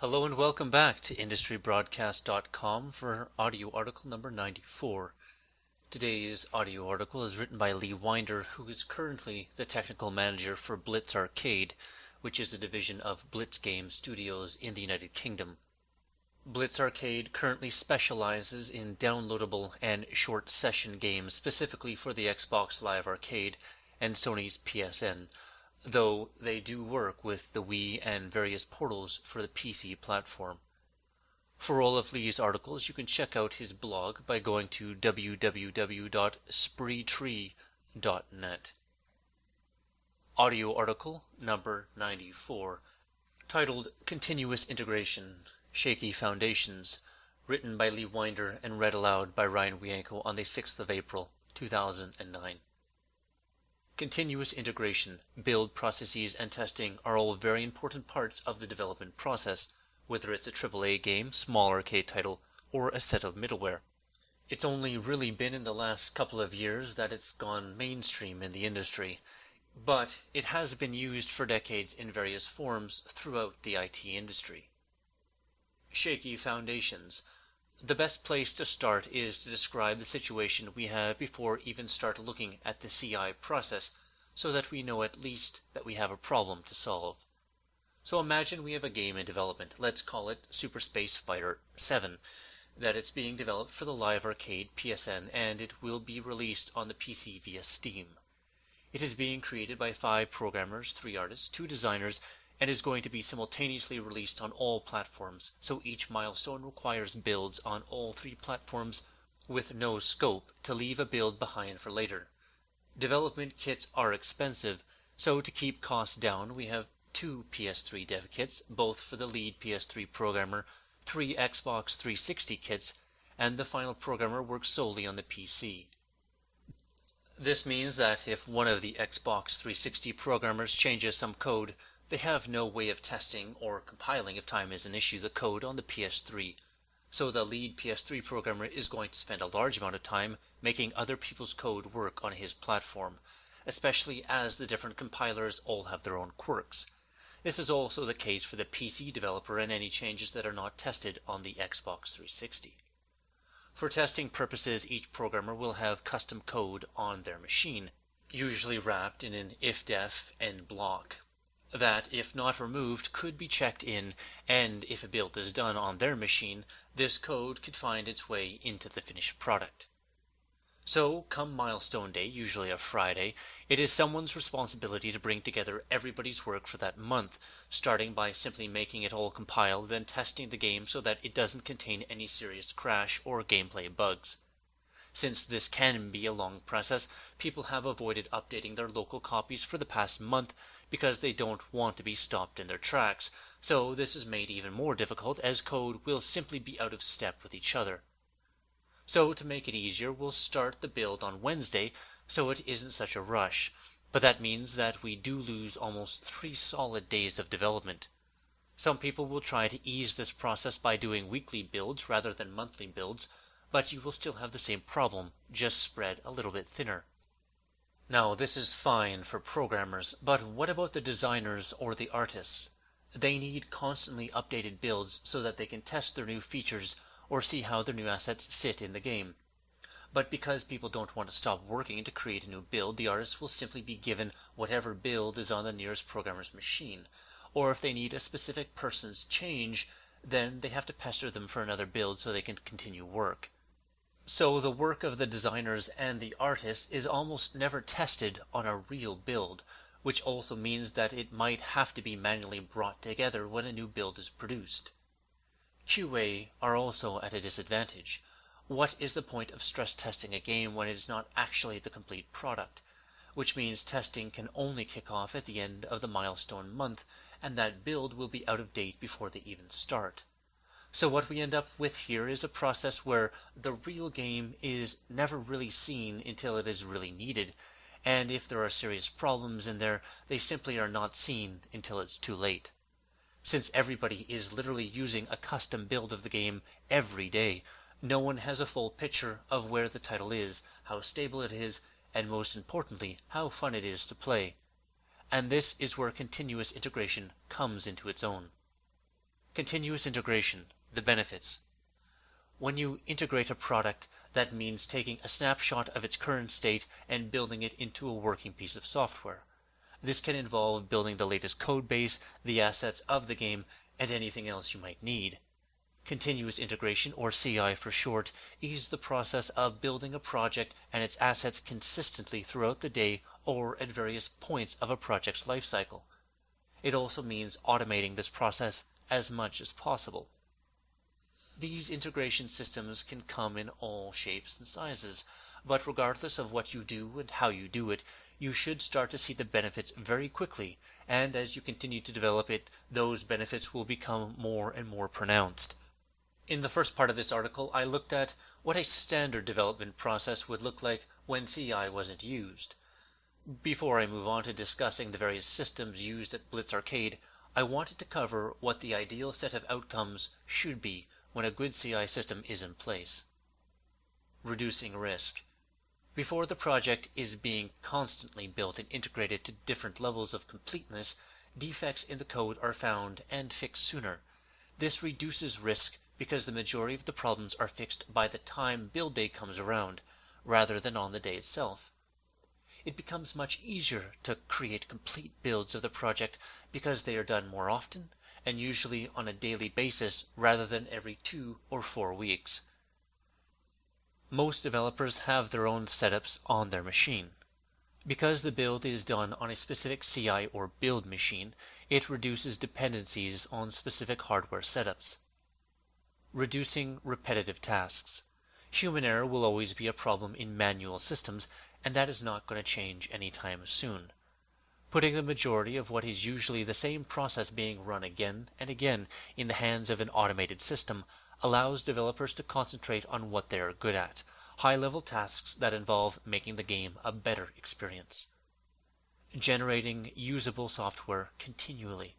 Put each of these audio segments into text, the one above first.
Hello and welcome back to IndustryBroadcast.com for audio article number 94. Today's audio article is written by Lee Winder, who is currently the technical manager for Blitz Arcade, which is a division of Blitz Game Studios in the United Kingdom. Blitz Arcade currently specializes in downloadable and short session games specifically for the Xbox Live Arcade and Sony's PSN, though they do work with the Wii and various portals for the PC platform. For all of Lee's articles, you can check out his blog by going to www.spreetree.net. Audio article number 94, titled Continuous Integration, Shaky Foundations, written by Lee Winder and read aloud by Ryan Wienko on the 6th of April, 2009. Continuous integration, build processes, and testing are all very important parts of the development process, whether it's a AAA game, small arcade title, or a set of middleware. It's only really been in the last couple of years that it's gone mainstream in the industry, but it has been used for decades in various forms throughout the IT industry. Shaky foundations. The best place to start is to describe the situation we have before even start looking at the CI process, so that we know at least that we have a problem to solve. So imagine we have a game in development, let's call it Super Space Fighter 7, that it's being developed for the Live Arcade PSN and it will be released on the PC via Steam. It is being created by 5 programmers, 3 artists, 2 designers, and is going to be simultaneously released on all platforms, so each milestone requires builds on all 3 platforms with no scope to leave a build behind for later. Development kits are expensive, so to keep costs down we have 2 PS3 dev kits, both for the lead PS3 programmer, 3 Xbox 360 kits, and the final programmer works solely on the PC. This means that if one of the Xbox 360 programmers changes some code, they have no way of testing or compiling, if time is an issue, the code on the PS3, so the lead PS3 programmer is going to spend a large amount of time making other people's code work on his platform, especially as the different compilers all have their own quirks. This is also the case for the PC developer and any changes that are not tested on the Xbox 360. For testing purposes, each programmer will have custom code on their machine, usually wrapped in an if-def end block, that, if not removed, could be checked in, and if a build is done on their machine, this code could find its way into the finished product. So, come milestone day, usually a Friday, it is someone's responsibility to bring together everybody's work for that month, starting by simply making it all compile, then testing the game so that it doesn't contain any serious crash or gameplay bugs. Since this can be a long process, people have avoided updating their local copies for the past month because they don't want to be stopped in their tracks, so this is made even more difficult as code will simply be out of step with each other. So to make it easier, we'll start the build on Wednesday so it isn't such a rush, but that means that we do lose almost 3 solid days of development. Some people will try to ease this process by doing weekly builds rather than monthly builds, but you will still have the same problem, just spread a little bit thinner. Now, this is fine for programmers, but what about the designers or the artists? They need constantly updated builds so that they can test their new features or see how their new assets sit in the game. But because people don't want to stop working to create a new build, the artists will simply be given whatever build is on the nearest programmer's machine, or if they need a specific person's change, then they have to pester them for another build so they can continue work. So the work of the designers and the artists is almost never tested on a real build, which also means that it might have to be manually brought together when a new build is produced. QA are also at a disadvantage. What is the point of stress testing a game when it is not actually the complete product? Which means testing can only kick off at the end of the milestone month, and that build will be out of date before they even start. So what we end up with here is a process where the real game is never really seen until it is really needed, and if there are serious problems in there, they simply are not seen until it's too late. Since everybody is literally using a custom build of the game every day, no one has a full picture of where the title is, how stable it is, and most importantly, how fun it is to play. And this is where continuous integration comes into its own. Continuous integration, the benefits. When you integrate a product, that means taking a snapshot of its current state and building it into a working piece of software. This can involve building the latest code base, the assets of the game, and anything else you might need. Continuous integration, or CI for short, is the process of building a project and its assets consistently throughout the day or at various points of a project's lifecycle. It also means automating this process as much as possible. These integration systems can come in all shapes and sizes, but regardless of what you do and how you do it, you should start to see the benefits very quickly, and as you continue to develop it, those benefits will become more and more pronounced. In the first part of this article, I looked at what a standard development process would look like when CI wasn't used. Before I move on to discussing the various systems used at Blitz Arcade, I wanted to cover what the ideal set of outcomes should be when a good CI system is in place. Reducing risk. Before the project is being constantly built and integrated to different levels of completeness, defects in the code are found and fixed sooner. This reduces risk because the majority of the problems are fixed by the time build day comes around, rather than on the day itself. It becomes much easier to create complete builds of the project because they are done more often, and usually on a daily basis rather than every 2 or 4 weeks. Most developers have their own setups on their machine. Because the build is done on a specific CI or build machine, it reduces dependencies on specific hardware setups. Reducing repetitive tasks. Human error will always be a problem in manual systems, and that is not going to change anytime soon. Putting the majority of what is usually the same process being run again and again in the hands of an automated system allows developers to concentrate on what they are good at, high-level tasks that involve making the game a better experience. Generating usable software continually.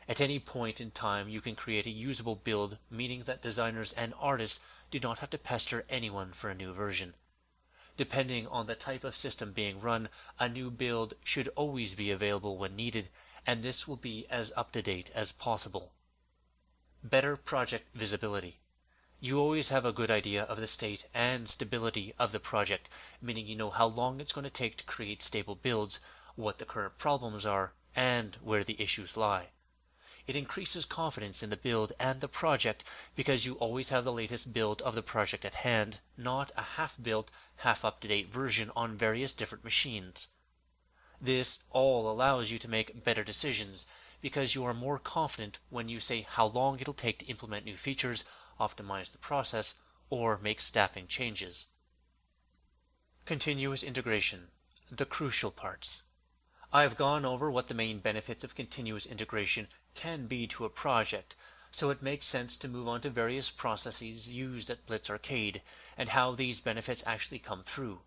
At any point in time you can create a usable build, meaning that designers and artists do not have to pester anyone for a new version. Depending on the type of system being run, a new build should always be available when needed, and this will be as up-to-date as possible. Better project visibility. You always have a good idea of the state and stability of the project, meaning you know how long it's going to take to create stable builds, what the current problems are, and where the issues lie. It increases confidence in the build and the project because you always have the latest build of the project at hand, not a half-built, half-up-to-date version on various different machines. This all allows you to make better decisions because you are more confident when you say how long it'll take to implement new features, optimize the process, or make staffing changes. Continuous integration, the crucial parts. I've gone over what the main benefits of continuous integration can be to a project, so it makes sense to move on to various processes used at Blitz Arcade and how these benefits actually come through.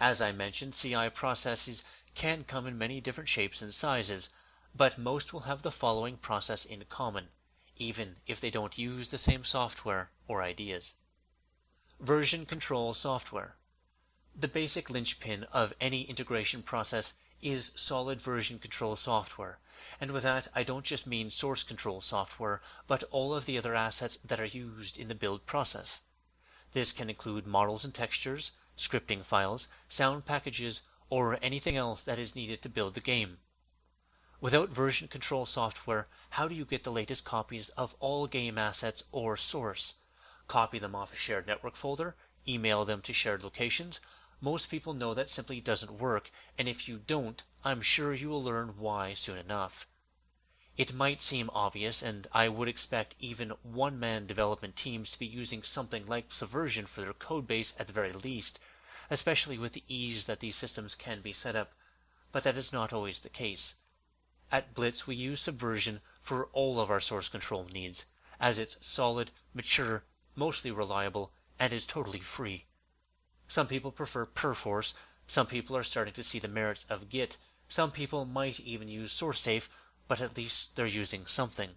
As I mentioned, CI processes can come in many different shapes and sizes, but most will have the following process in common, even if they don't use the same software or ideas. Version control software. The basic linchpin of any integration process is solid version control software, and with that I don't just mean source control software, but all of the other assets that are used in the build process. This can include models and textures, scripting files, sound packages, or anything else that is needed to build the game. Without version control software, how do you get the latest copies of all game assets or source? Copy them off a shared network folder, email them to shared locations? Most people know that simply doesn't work, and if you don't, I'm sure you will learn why soon enough. It might seem obvious, and I would expect even one-man development teams to be using something like Subversion for their codebase at the very least, especially with the ease that these systems can be set up, but that is not always the case. At Blitz, we use Subversion for all of our source control needs, as it's solid, mature, mostly reliable, and is totally free. Some people prefer Perforce, some people are starting to see the merits of Git, some people might even use SourceSafe, but at least they're using something.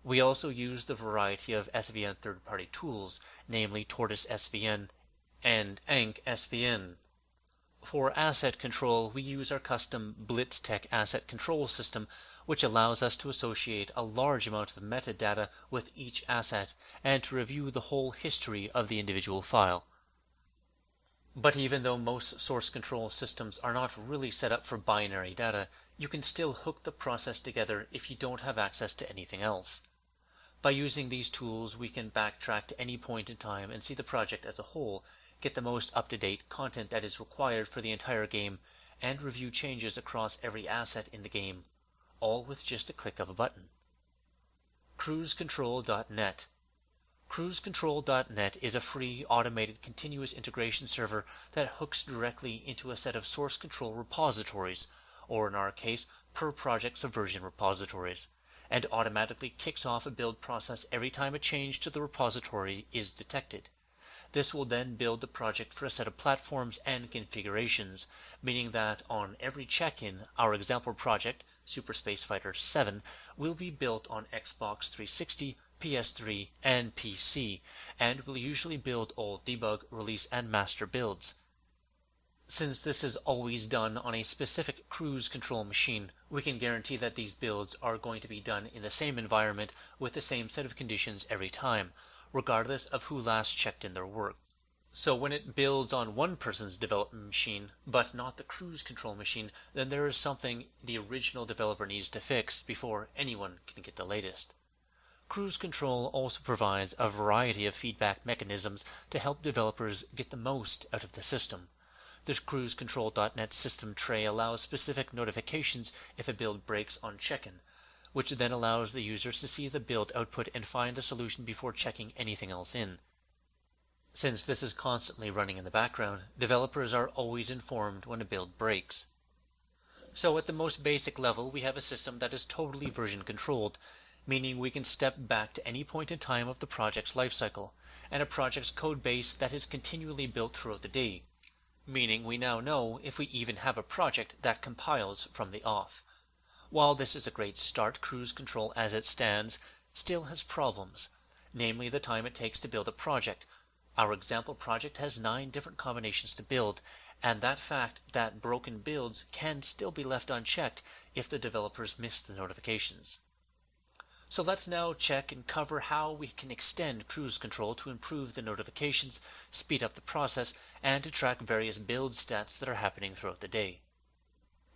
We also use the variety of SVN third-party tools, namely Tortoise SVN and Ank SVN. For asset control, we use our custom BlitzTech asset control system, which allows us to associate a large amount of metadata with each asset and to review the whole history of the individual file. But even though most source control systems are not really set up for binary data, you can still hook the process together if you don't have access to anything else. By using these tools, we can backtrack to any point in time and see the project as a whole, get the most up-to-date content that is required for the entire game, and review changes across every asset in the game, all with just a click of a button. CruiseControl.net. CruiseControl.net is a free, automated continuous integration server that hooks directly into a set of source control repositories, or in our case, per project subversion repositories, and automatically kicks off a build process every time a change to the repository is detected. This will then build the project for a set of platforms and configurations, meaning that on every check-in, our example project, Super Space Fighter 7, will be built on Xbox 360, PS3, and PC, and will usually build all debug, release, and master builds. Since this is always done on a specific cruise control machine, we can guarantee that these builds are going to be done in the same environment with the same set of conditions every time, regardless of who last checked in their work. So when it builds on one person's development machine, but not the cruise control machine, then there is something the original developer needs to fix before anyone can get the latest. Cruise control also provides a variety of feedback mechanisms to help developers get the most out of the system. This CruiseControl.net system tray allows specific notifications if a build breaks on check-in, which then allows the users to see the build output and find a solution before checking anything else in. Since this is constantly running in the background, developers are always informed when a build breaks. So at the most basic level, we have a system that is totally version controlled, meaning we can step back to any point in time of the project's lifecycle, and a project's code base that is continually built throughout the day, meaning we now know if we even have a project that compiles from the off. While this is a great start, cruise control as it stands still has problems, namely the time it takes to build a project. Our example project has 9 different combinations to build, and that fact that broken builds can still be left unchecked if the developers miss the notifications. So let's now check and cover how we can extend cruise control to improve the notifications, speed up the process, and to track various build stats that are happening throughout the day.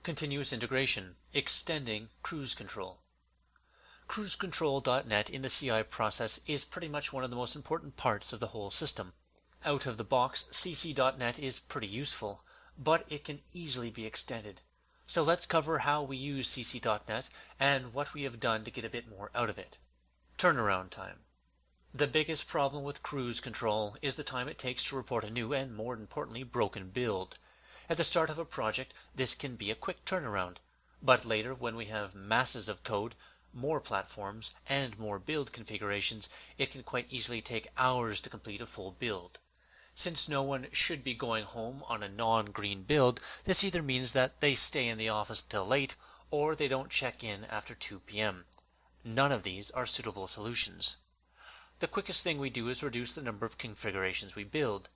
Continuous integration, extending cruise control. CruiseControl.net in the CI process is pretty much one of the most important parts of the whole system. Out of the box, CC.net is pretty useful, but it can easily be extended. So let's cover how we use CC.net and what we have done to get a bit more out of it. Turnaround time. The biggest problem with cruise control is the time it takes to report a new and, more importantly, broken build. At the start of a project, this can be a quick turnaround, but later when we have masses of code, more platforms, and more build configurations, it can quite easily take hours to complete a full build. Since no one should be going home on a non-green build, this either means that they stay in the office till late, or they don't check in after 2 p.m. None of these are suitable solutions. The quickest thing we do is reduce the number of configurations we build.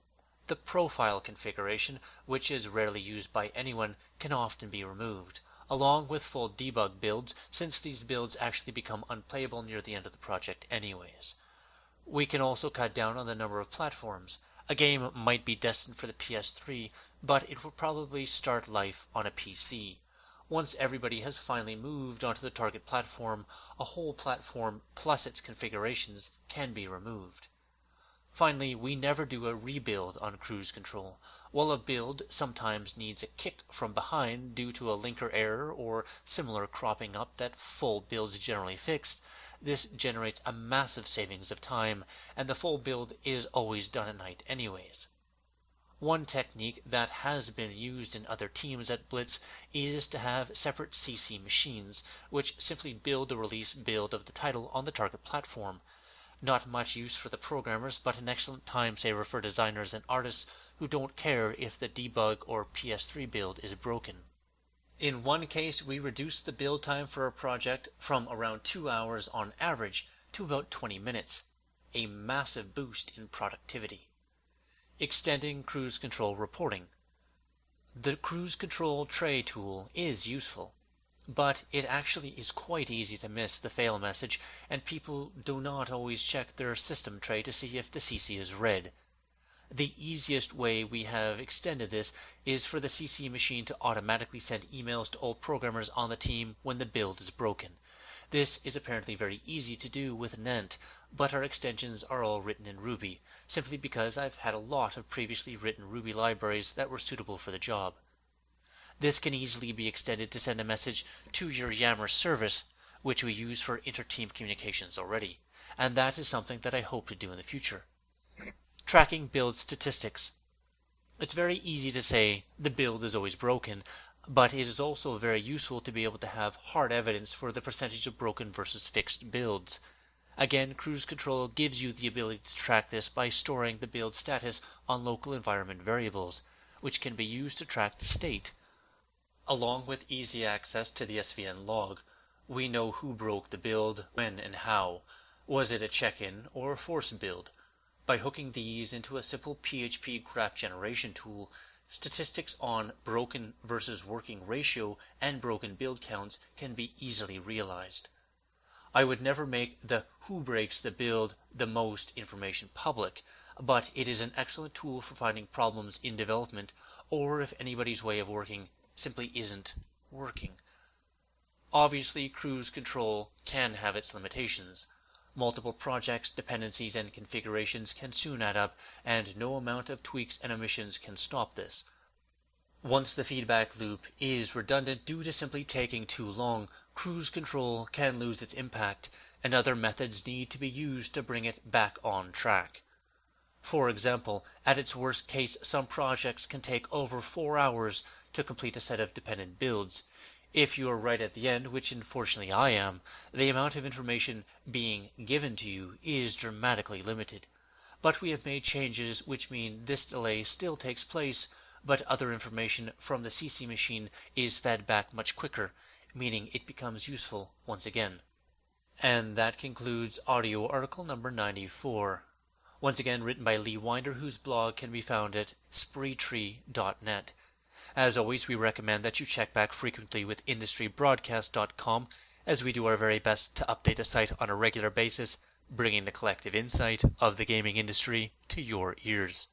The profile configuration, which is rarely used by anyone, can often be removed, along with full debug builds, since these builds actually become unplayable near the end of the project anyways. We can also cut down on the number of platforms. A game might be destined for the PS3, but it will probably start life on a PC. Once everybody has finally moved onto the target platform, a whole platform plus its configurations can be removed. Finally, we never do a rebuild on cruise control. While a build sometimes needs a kick from behind due to a linker error or similar cropping up that full builds generally fixed, this generates a massive savings of time, and the full build is always done at night anyways. One technique that has been used in other teams at Blitz is to have separate CC machines, which simply build the release build of the title on the target platform. Not much use for the programmers, but an excellent time saver for designers and artists who don't care if the debug or PS3 build is broken. In one case, we reduced the build time for a project from around 2 hours on average to about 20 minutes, a massive boost in productivity. Extending cruise control reporting. The cruise control tray tool is useful. but it actually is quite easy to miss the fail message, and people do not always check their system tray to see if the CC is read. The easiest way we have extended this is for the CC machine to automatically send emails to all programmers on the team when the build is broken. This is apparently very easy to do with Nent, but our extensions are all written in Ruby, simply because I've had a lot of previously written Ruby libraries that were suitable for the job. This can easily be extended to send a message to your Yammer service, which we use for inter-team communications already, and that is something that I hope to do in the future. Tracking build statistics. It's very easy to say the build is always broken, but it is also very useful to be able to have hard evidence for the percentage of broken versus fixed builds. Again, Cruise Control gives you the ability to track this by storing the build status on local environment variables, which can be used to track the state. Along with easy access to the SVN log, we know who broke the build, when and how. Was it a check-in or a force build? By hooking these into a simple PHP graph generation tool, statistics on broken versus working ratio and broken build counts can be easily realized. I would never make the who breaks the build the most information public, but it is an excellent tool for finding problems in development, or if anybody's way of working simply isn't working. Obviously, Cruise Control can have its limitations. Multiple projects, dependencies, and configurations can soon add up, and no amount of tweaks and omissions can stop this. Once the feedback loop is redundant due to simply taking too long, Cruise Control can lose its impact, and other methods need to be used to bring it back on track. For example, at its worst case, some projects can take over 4 hours to complete a set of dependent builds. If you are right at the end, which unfortunately I am, the amount of information being given to you is dramatically limited. But we have made changes which mean this delay still takes place, but other information from the CC machine is fed back much quicker, meaning it becomes useful once again. And that concludes audio article number 94. Once again written by Lee Winder, whose blog can be found at spreetree.net. As always, we recommend that you check back frequently with industrybroadcast.com, as we do our very best to update the site on a regular basis, bringing the collective insight of the gaming industry to your ears.